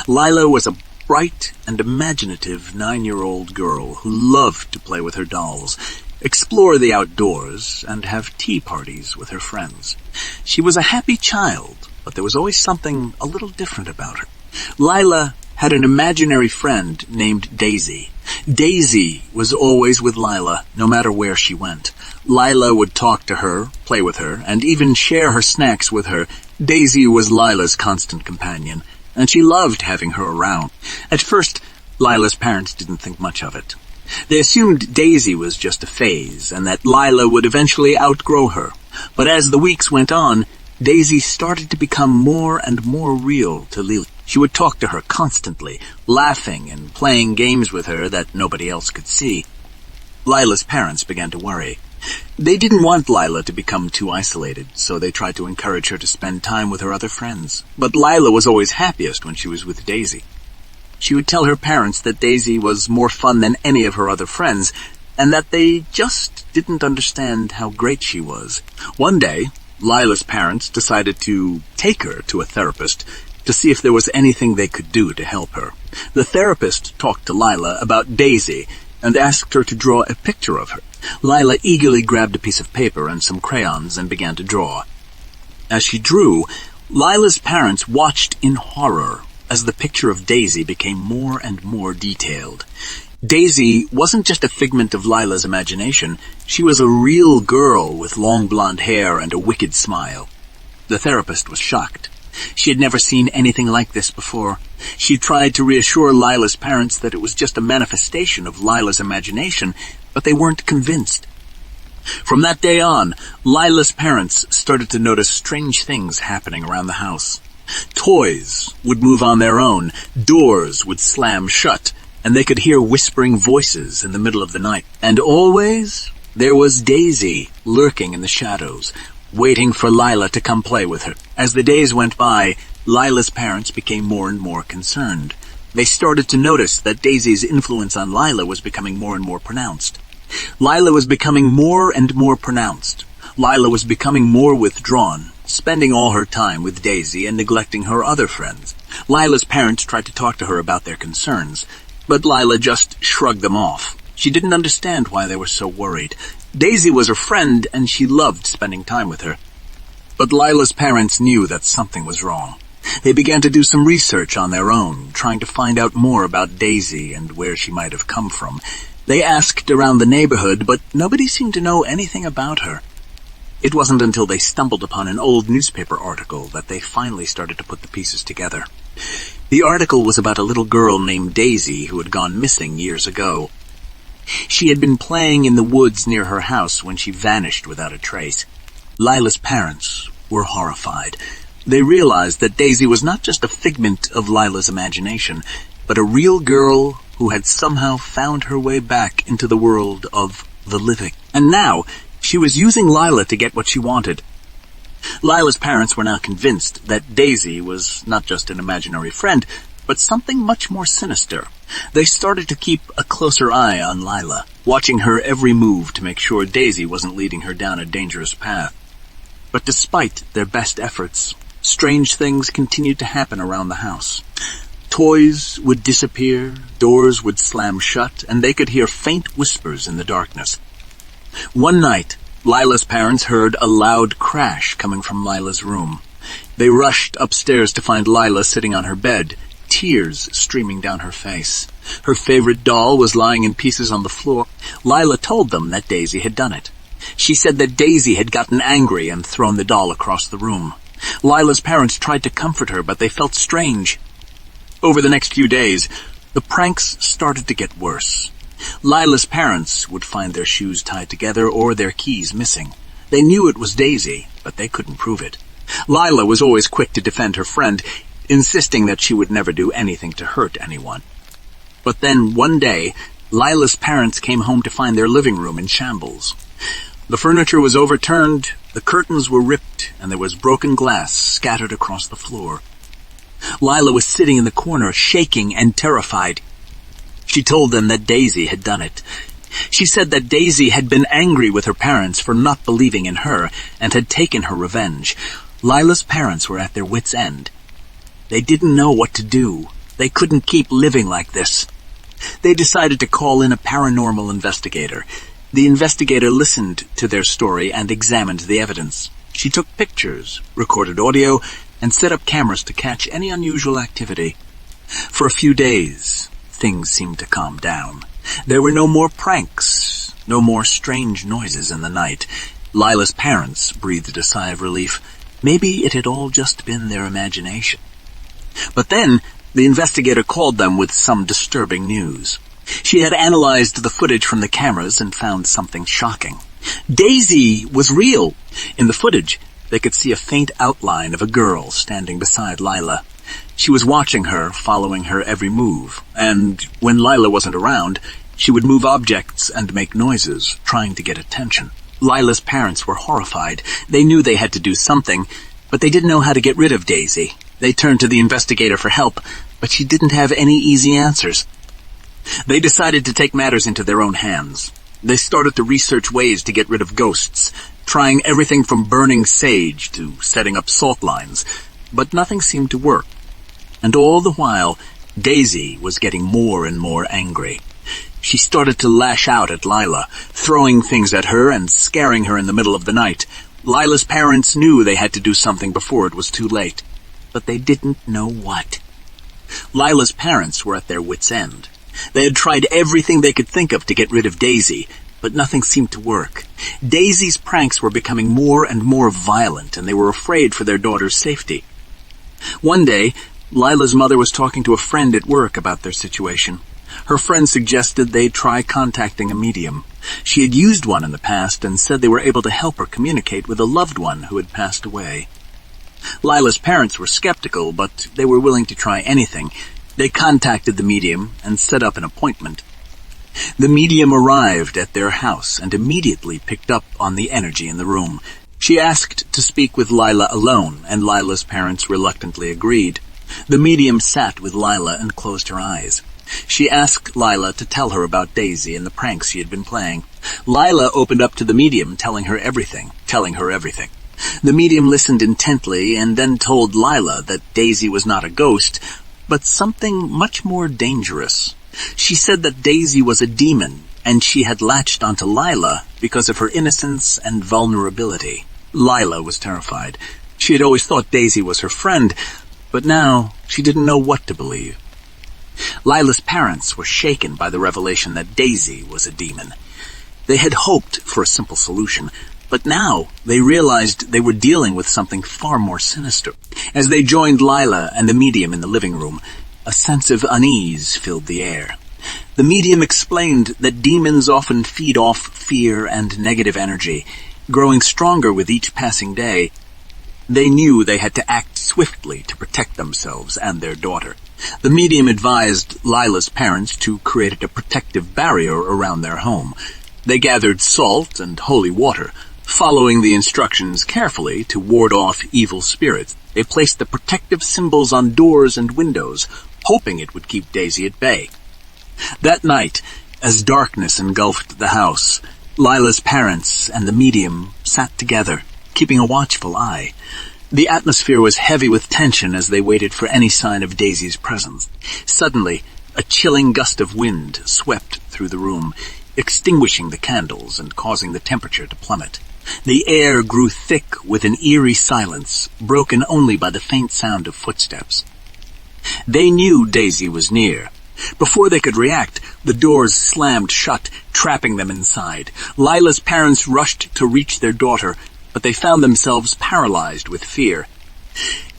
Lila was a bright and imaginative 9-year-old girl who loved to play with her dolls, explore the outdoors, and have tea parties with her friends. She was a happy child, but there was always something a little different about her. Lila had an imaginary friend named Daisy. Daisy was always with Lila, no matter where she went. Lila would talk to her, play with her, and even share her snacks with her. Daisy was Lila's constant companion, and she loved having her around. At first, Lila's parents didn't think much of it. They assumed Daisy was just a phase, and that Lila would eventually outgrow her. But as the weeks went on, Daisy started to become more and more real to Lila. She would talk to her constantly, laughing and playing games with her that nobody else could see. Lila's parents began to worry. They didn't want Lila to become too isolated, so they tried to encourage her to spend time with her other friends. But Lila was always happiest when she was with Daisy. She would tell her parents that Daisy was more fun than any of her other friends, and that they just didn't understand how great she was. One day, Lila's parents decided to take her to a therapist to see if there was anything they could do to help her. The therapist talked to Lila about Daisy and asked her to draw a picture of her. Lila eagerly grabbed a piece of paper and some crayons and began to draw. As she drew, Lila's parents watched in horror as the picture of Daisy became more and more detailed. Daisy wasn't just a figment of Lila's imagination. She was a real girl with long blonde hair and a wicked smile. The therapist was shocked. She had never seen anything like this before. She tried to reassure Lila's parents that it was just a manifestation of Lila's imagination, but they weren't convinced. From that day on, Lila's parents started to notice strange things happening around the house. Toys would move on their own, doors would slam shut, and they could hear whispering voices in the middle of the night. And always there was Daisy lurking in the shadows, waiting for Lila to come play with her. As the days went by, Lila's parents became more and more concerned. They started to notice that Daisy's influence on Lila was becoming more and more pronounced. Lila was becoming more and more pronounced. Lila was becoming more withdrawn, spending all her time with Daisy and neglecting her other friends. Lila's parents tried to talk to her about their concerns, but Lila just shrugged them off. She didn't understand why they were so worried. Daisy was her friend, and she loved spending time with her. But Lila's parents knew that something was wrong. They began to do some research on their own, trying to find out more about Daisy and where she might have come from. They asked around the neighborhood, but nobody seemed to know anything about her. It wasn't until they stumbled upon an old newspaper article that they finally started to put the pieces together. The article was about a little girl named Daisy who had gone missing years ago. She had been playing in the woods near her house when she vanished without a trace. Lila's parents were horrified. They realized that Daisy was not just a figment of Lila's imagination, but a real girl who had somehow found her way back into the world of the living. And now, she was using Lila to get what she wanted. Lila's parents were now convinced that Daisy was not just an imaginary friend, but something much more sinister. They started to keep a closer eye on Lila, watching her every move to make sure Daisy wasn't leading her down a dangerous path. But despite their best efforts, strange things continued to happen around the house. Toys would disappear, doors would slam shut, and they could hear faint whispers in the darkness. One night, Lila's parents heard a loud crash coming from Lila's room. They rushed upstairs to find Lila sitting on her bed, tears streaming down her face. Her favorite doll was lying in pieces on the floor. Lila told them that Daisy had done it. She said that Daisy had gotten angry and thrown the doll across the room. Lila's parents tried to comfort her, but they felt strange. Over the next few days, the pranks started to get worse. Lila's parents would find their shoes tied together or their keys missing. They knew it was Daisy, but they couldn't prove it. Lila was always quick to defend her friend, insisting that she would never do anything to hurt anyone. But then, one day, Lila's parents came home to find their living room in shambles. The furniture was overturned, the curtains were ripped, and there was broken glass scattered across the floor. Lila was sitting in the corner, shaking and terrified. She told them that Daisy had done it. She said that Daisy had been angry with her parents for not believing in her and had taken her revenge. Lila's parents were at their wits' end. They didn't know what to do. They couldn't keep living like this. They decided to call in a paranormal investigator. The investigator listened to their story and examined the evidence. She took pictures, recorded audio, and set up cameras to catch any unusual activity. For a few days, things seemed to calm down. There were no more pranks, no more strange noises in the night. Lila's parents breathed a sigh of relief. Maybe it had all just been their imagination. But then, the investigator called them with some disturbing news. She had analyzed the footage from the cameras and found something shocking. Daisy was real. In the footage, they could see a faint outline of a girl standing beside Lila. She was watching her, following her every move, and when Lila wasn't around, she would move objects and make noises, trying to get attention. Lila's parents were horrified. They knew they had to do something, but they didn't know how to get rid of Daisy. They turned to the investigator for help, but she didn't have any easy answers. They decided to take matters into their own hands. They started to research ways to get rid of ghosts, trying everything from burning sage to setting up salt lines, but nothing seemed to work. And all the while, Daisy was getting more and more angry. She started to lash out at Lila, throwing things at her and scaring her in the middle of the night. Lila's parents knew they had to do something before it was too late, but they didn't know what. Lila's parents were at their wits' end. They had tried everything they could think of to get rid of Daisy, but nothing seemed to work. Daisy's pranks were becoming more and more violent, and they were afraid for their daughter's safety. One day, Lila's mother was talking to a friend at work about their situation. Her friend suggested they try contacting a medium. She had used one in the past and said they were able to help her communicate with a loved one who had passed away. Lila's parents were skeptical, but they were willing to try anything. They contacted the medium and set up an appointment. The medium arrived at their house and immediately picked up on the energy in the room. She asked to speak with Lila alone, and Lila's parents reluctantly agreed. The medium sat with Lila and closed her eyes. She asked Lila to tell her about Daisy and the pranks she had been playing. Lila opened up to the medium, telling her everything. The medium listened intently and then told Lila that Daisy was not a ghost, but something much more dangerous. She said that Daisy was a demon, and she had latched onto Lila because of her innocence and vulnerability. Lila was terrified. She had always thought Daisy was her friend, but now she didn't know what to believe. Lila's parents were shaken by the revelation that Daisy was a demon. They had hoped for a simple solution, but now they realized they were dealing with something far more sinister. As they joined Lila and the medium in the living room, a sense of unease filled the air. The medium explained that demons often feed off fear and negative energy, growing stronger with each passing day. They knew they had to act swiftly to protect themselves and their daughter. The medium advised Lila's parents to create a protective barrier around their home. They gathered salt and holy water, following the instructions carefully to ward off evil spirits. They placed the protective symbols on doors and windows, hoping it would keep Daisy at bay. That night, as darkness engulfed the house, Lila's parents and the medium sat together, keeping a watchful eye. The atmosphere was heavy with tension as they waited for any sign of Daisy's presence. Suddenly, a chilling gust of wind swept through the room, extinguishing the candles and causing the temperature to plummet. The air grew thick with an eerie silence, broken only by the faint sound of footsteps. They knew Daisy was near. Before they could react, the doors slammed shut, trapping them inside. Lila's parents rushed to reach their daughter, but they found themselves paralyzed with fear.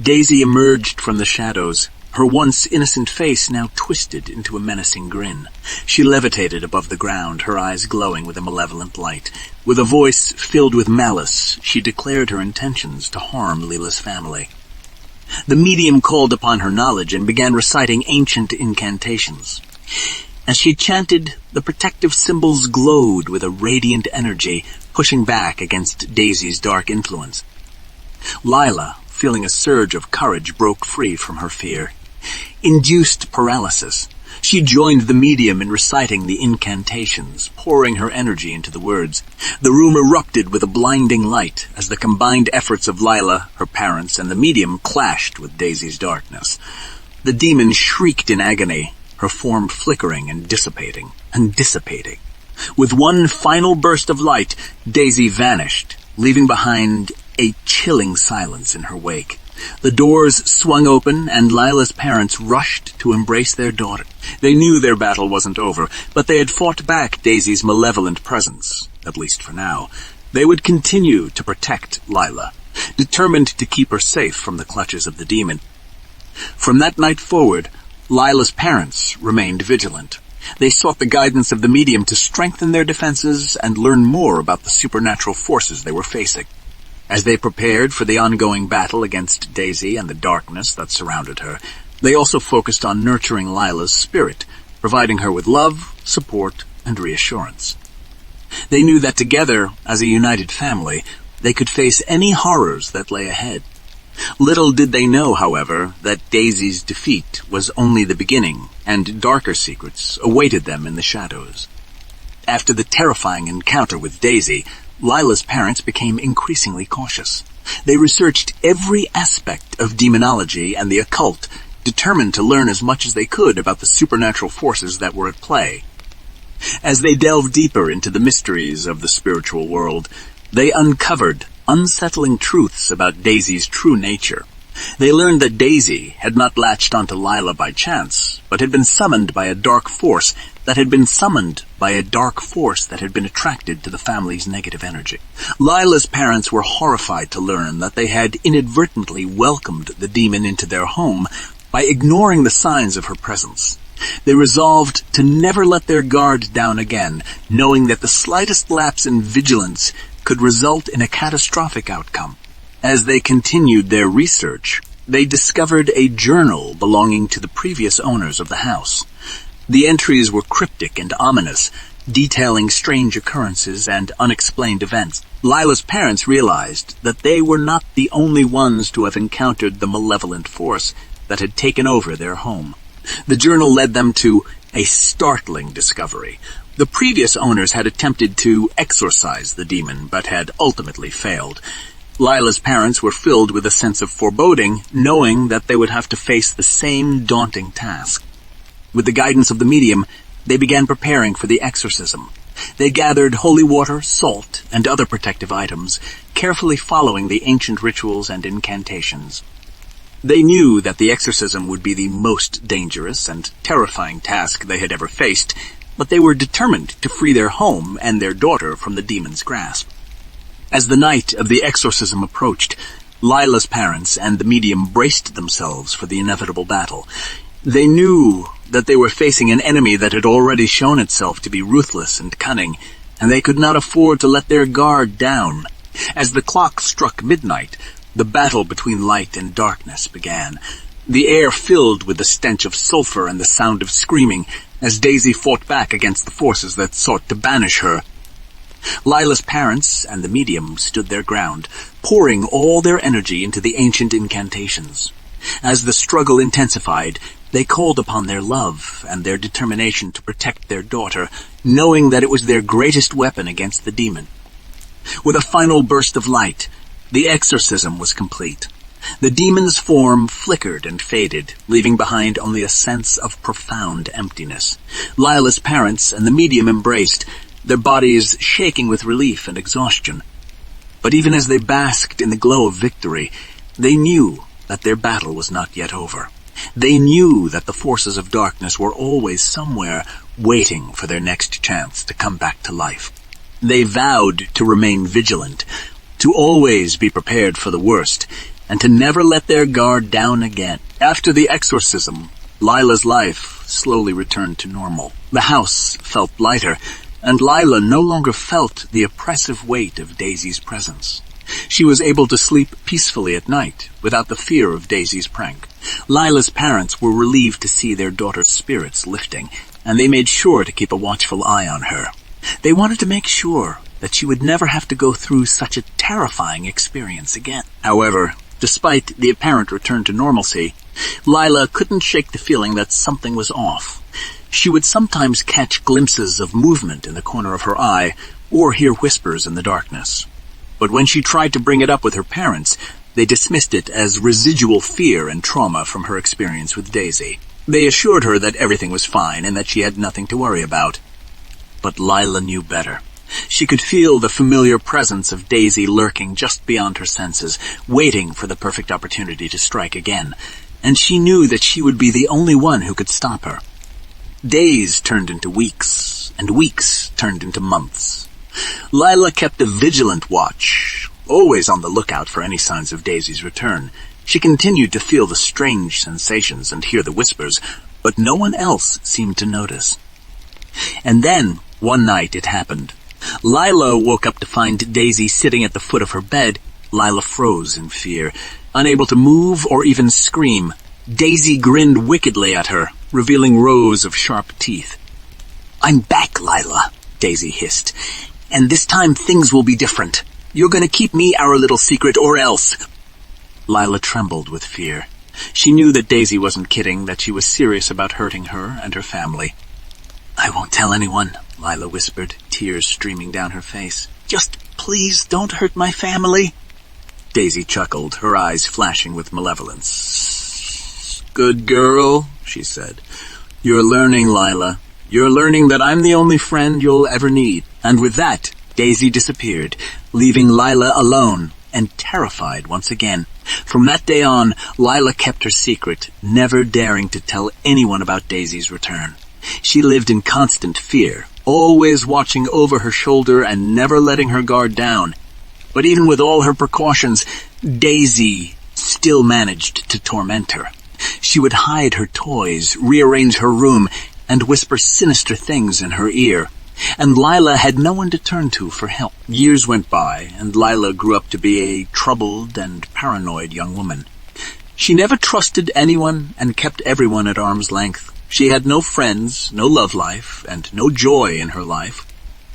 Daisy emerged from the shadows, her once innocent face now twisted into a menacing grin. She levitated above the ground, her eyes glowing with a malevolent light. With a voice filled with malice, she declared her intentions to harm Lila's family. The medium called upon her knowledge and began reciting ancient incantations. As she chanted, the protective symbols glowed with a radiant energy, pushing back against Daisy's dark influence. Lila, feeling a surge of courage, broke free from her fear. Induced paralysis, she joined the medium in reciting the incantations, pouring her energy into the words. The room erupted with a blinding light as the combined efforts of Lila, her parents, and the medium clashed with Daisy's darkness. The demon shrieked in agony, her form flickering and dissipating, and dissipating. With one final burst of light, Daisy vanished, leaving behind a chilling silence in her wake. The doors swung open, and Lila's parents rushed to embrace their daughter. They knew their battle wasn't over, but they had fought back Daisy's malevolent presence, at least for now. They would continue to protect Lila, determined to keep her safe from the clutches of the demon. From that night forward, Lila's parents remained vigilant. They sought the guidance of the medium to strengthen their defenses and learn more about the supernatural forces they were facing. As they prepared for the ongoing battle against Daisy and the darkness that surrounded her, they also focused on nurturing Lila's spirit, providing her with love, support, and reassurance. They knew that together, as a united family, they could face any horrors that lay ahead. Little did they know, however, that Daisy's defeat was only the beginning, and darker secrets awaited them in the shadows. After the terrifying encounter with Daisy, Lila's parents became increasingly cautious. They researched every aspect of demonology and the occult, determined to learn as much as they could about the supernatural forces that were at play. As they delved deeper into the mysteries of the spiritual world, they uncovered unsettling truths about Daisy's true nature. They learned that Daisy had not latched onto Lila by chance, but had been summoned by a dark force that had been attracted to the family's negative energy. Lila's parents were horrified to learn that they had inadvertently welcomed the demon into their home by ignoring the signs of her presence. They resolved to never let their guard down again, knowing that the slightest lapse in vigilance could result in a catastrophic outcome. As they continued their research, they discovered a journal belonging to the previous owners of the house. The entries were cryptic and ominous, detailing strange occurrences and unexplained events. Lila's parents realized that they were not the only ones to have encountered the malevolent force that had taken over their home. The journal led them to a startling discovery. The previous owners had attempted to exorcise the demon, but had ultimately failed. Lila's parents were filled with a sense of foreboding, knowing that they would have to face the same daunting task. With the guidance of the medium, they began preparing for the exorcism. They gathered holy water, salt, and other protective items, carefully following the ancient rituals and incantations. They knew that the exorcism would be the most dangerous and terrifying task they had ever faced, but they were determined to free their home and their daughter from the demon's grasp. As the night of the exorcism approached, Lila's parents and the medium braced themselves for the inevitable battle. They knew that they were facing an enemy that had already shown itself to be ruthless and cunning, and they could not afford to let their guard down. As the clock struck midnight, the battle between light and darkness began. The air filled with the stench of sulfur and the sound of screaming as Daisy fought back against the forces that sought to banish her. Lila's parents and the medium stood their ground, pouring all their energy into the ancient incantations. As the struggle intensified, they called upon their love and their determination to protect their daughter, knowing that it was their greatest weapon against the demon. With a final burst of light, the exorcism was complete. The demon's form flickered and faded, leaving behind only a sense of profound emptiness. Lila's parents and the medium embraced, their bodies shaking with relief and exhaustion. But even as they basked in the glow of victory, they knew that their battle was not yet over. They knew that the forces of darkness were always somewhere waiting for their next chance to come back to life. They vowed to remain vigilant, to always be prepared for the worst, and to never let their guard down again. After the exorcism, Lila's life slowly returned to normal. The house felt lighter, and Lila no longer felt the oppressive weight of Daisy's presence. She was able to sleep peacefully at night, without the fear of Daisy's prank. Lila's parents were relieved to see their daughter's spirits lifting, and they made sure to keep a watchful eye on her. They wanted to make sure that she would never have to go through such a terrifying experience again. However, despite the apparent return to normalcy, Lila couldn't shake the feeling that something was off. She would sometimes catch glimpses of movement in the corner of her eye, or hear whispers in the darkness. But when she tried to bring it up with her parents, They dismissed it as residual fear and trauma from her experience with Daisy. They assured her that everything was fine and that she had nothing to worry about. But Lila knew better. She could feel the familiar presence of Daisy lurking just beyond her senses, waiting for the perfect opportunity to strike again, and she knew that she would be the only one who could stop her. Days turned into weeks, and weeks turned into months. Lila kept a vigilant watch, always on the lookout for any signs of Daisy's return. She continued to feel the strange sensations and hear the whispers, but no one else seemed to notice. And then, one night, it happened. Lila woke up to find Daisy sitting at the foot of her bed. Lila froze in fear, unable to move or even scream. Daisy grinned wickedly at her, revealing rows of sharp teeth. "I'm back, Lila," Daisy hissed. "And this time things will be different. You're going to keep me our little secret or else." Lila trembled with fear. She knew that Daisy wasn't kidding, that she was serious about hurting her and her family. "I won't tell anyone," Lila whispered, tears streaming down her face. "Just please don't hurt my family." Daisy chuckled, her eyes flashing with malevolence. "Good girl," she said. "You're learning, Lila. You're learning that I'm the only friend you'll ever need." And with that, Daisy disappeared, leaving Lila alone and terrified once again. From that day on, Lila kept her secret, never daring to tell anyone about Daisy's return. She lived in constant fear, always watching over her shoulder and never letting her guard down. But even with all her precautions, Daisy still managed to torment her. She would hide her toys, rearrange her room, and whisper sinister things in her ear. And Lila had no one to turn to for help. Years went by, and Lila grew up to be a troubled and paranoid young woman. She never trusted anyone and kept everyone at arm's length. She had no friends, no love life, and no joy in her life.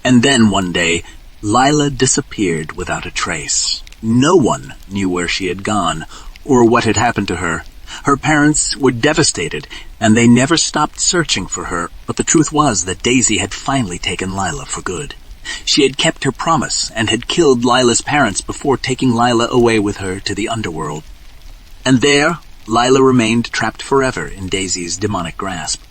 And then one day, Lila disappeared without a trace. No one knew where she had gone or what had happened to her. Her parents were devastated, and they never stopped searching for her. But the truth was that Daisy had finally taken Lila for good. She had kept her promise and had killed Lila's parents before taking Lila away with her to the underworld. And there, Lila remained trapped forever in Daisy's demonic grasp.